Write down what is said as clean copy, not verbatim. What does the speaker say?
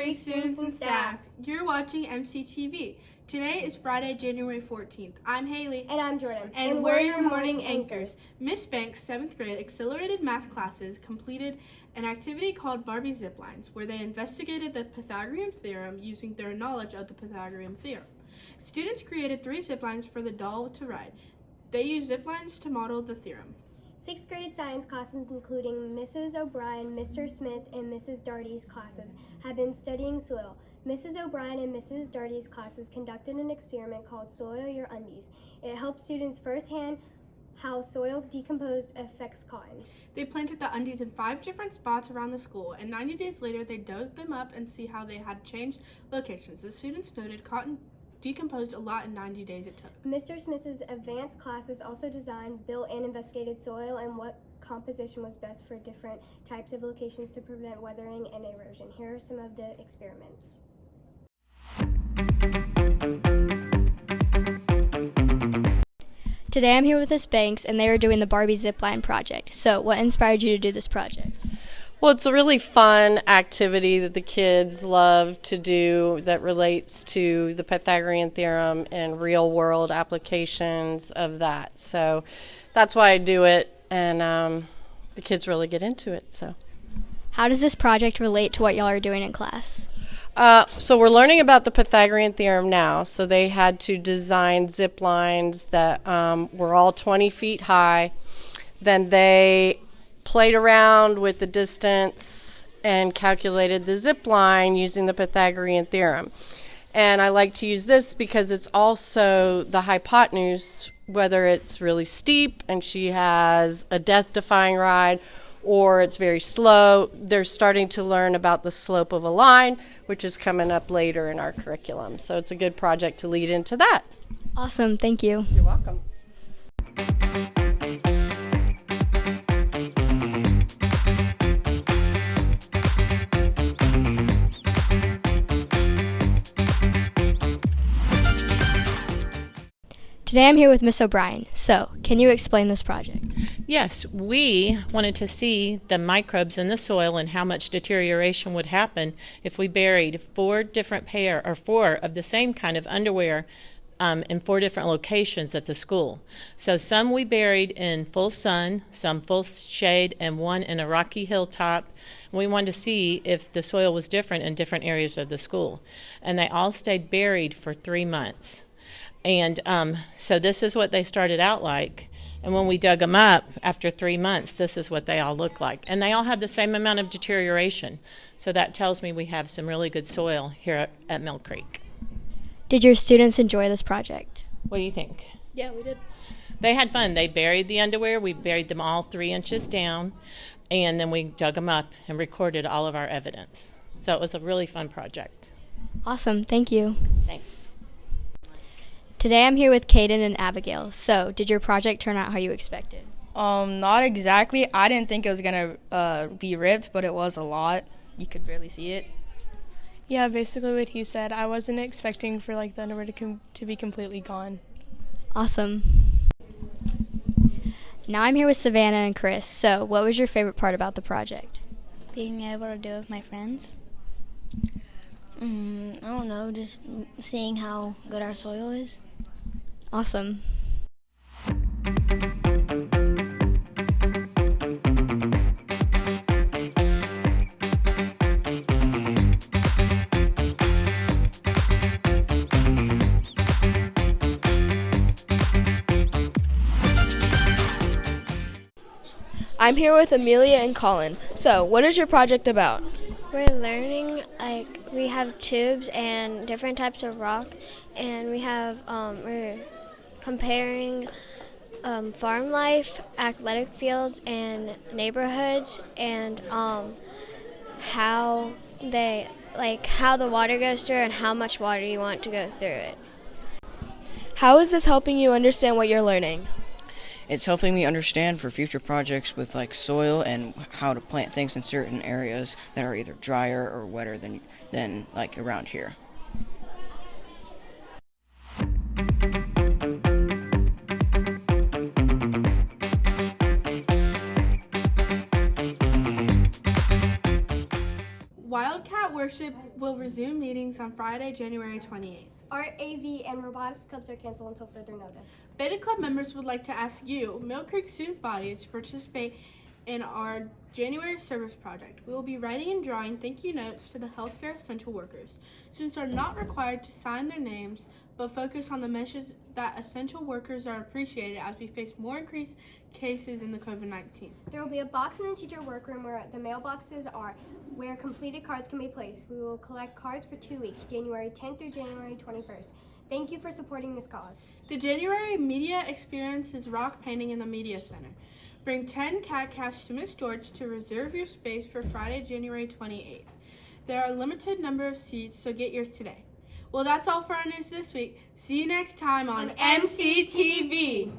Creek students and staff. You're watching Mctv. Today is Friday, January 14th. I'm Haley. And I'm Jordan. And we're your morning anchors. Miss Banks' 7th grade accelerated math classes completed an activity called Barbie Ziplines, where they investigated the Pythagorean theorem using their knowledge of the Pythagorean theorem. Students created 3 ziplines for the doll to ride. They used ziplines to model the theorem. 6th grade science classes, including Mrs. O'Brien, Mr. Smith, and Mrs. Darty's classes, have been studying soil. Mrs. O'Brien and Mrs. Darty's classes conducted an experiment called Soil Your Undies. It helped students firsthand how soil decomposed affects cotton. They planted the undies in 5 different spots around the school, and 90 days later they dug them up and see how they had changed locations. The students noted cotton decomposed a lot in 90 days it took. Mr. Smith's advanced classes also designed, built, and investigated soil and what composition was best for different types of locations to prevent weathering and erosion. Here are some of the experiments. Today I'm here with Miss Banks, and they are doing the Barbie Zipline project. So what inspired you to do this project? Well, it's a really fun activity that the kids love to do that relates to the Pythagorean theorem and real-world applications of that. So that's why I do it, and the kids really get into it. So, how does this project relate to what y'all are doing in class? So we're learning about the Pythagorean theorem now. So they had to design zip lines that were all 20 feet high. Then they played around with the distance and calculated the zip line using the Pythagorean theorem. And I like to use this because it's also the hypotenuse, whether it's really steep and she has a death-defying ride or it's very slow. They're starting to learn about the slope of a line, which is coming up later in our curriculum. So it's a good project to lead into that. Awesome, thank you. You're welcome. Today I'm here with Miss O'Brien. So, can you explain this project? Yes, we wanted to see the microbes in the soil and how much deterioration would happen if we buried 4 of the same kind of underwear in 4 different locations at the school. So some we buried in full sun, some full shade, and 1 in a rocky hilltop. We wanted to see if the soil was different in different areas of the school. And they all stayed buried for 3 months. And so this is what they started out like. And when we dug them up after 3 months, this is what they all look like. And they all have the same amount of deterioration. So that tells me we have some really good soil here at Mill Creek. Did your students enjoy this project? What do you think? Yeah, we did. They had fun. They buried the underwear. We buried them all 3 inches down. And then we dug them up and recorded all of our evidence. So it was a really fun project. Awesome, thank you. Thanks. Today I'm here with Kaden and Abigail. So, did your project turn out how you expected? Not exactly. I didn't think it was gonna be ripped, but it was a lot. You could barely see it. Yeah, basically what he said. I wasn't expecting for the underwear to be completely gone. Awesome. Now I'm here with Savannah and Chris. So, what was your favorite part about the project? Being able to do it with my friends. I don't know, just seeing how good our soil is. Awesome. I'm here with Amelia and Colin. So, what is your project about? We're learning, we have tubes and different types of rock, and we're comparing farm life, athletic fields, and neighborhoods, and how the water goes through and how much water you want to go through it. How is this helping you understand what you're learning? It's helping me understand for future projects with soil and how to plant things in certain areas that are either drier or wetter than around here. Worship will resume meetings on Friday, January 28th. Art, AV, and robotics clubs are canceled until further notice. Beta Club members would like to ask you, Mill Creek student body, to participate in our January service project. We will be writing and drawing thank you notes to the healthcare essential workers. Students are not required to sign their names, but focus on the message that essential workers are appreciated as we face more increased cases in the COVID-19. There will be a box in the teacher workroom where the mailboxes are, where completed cards can be placed. We will collect cards for 2 weeks, January 10th through January 21st. Thank you for supporting this cause. The January media experience is rock painting in the Media Center. Bring 10 cat cash to Miss George to reserve your space for Friday, January 28th. There are a limited number of seats, so get yours today. Well, that's all for our news this week. See you next time on MCTV.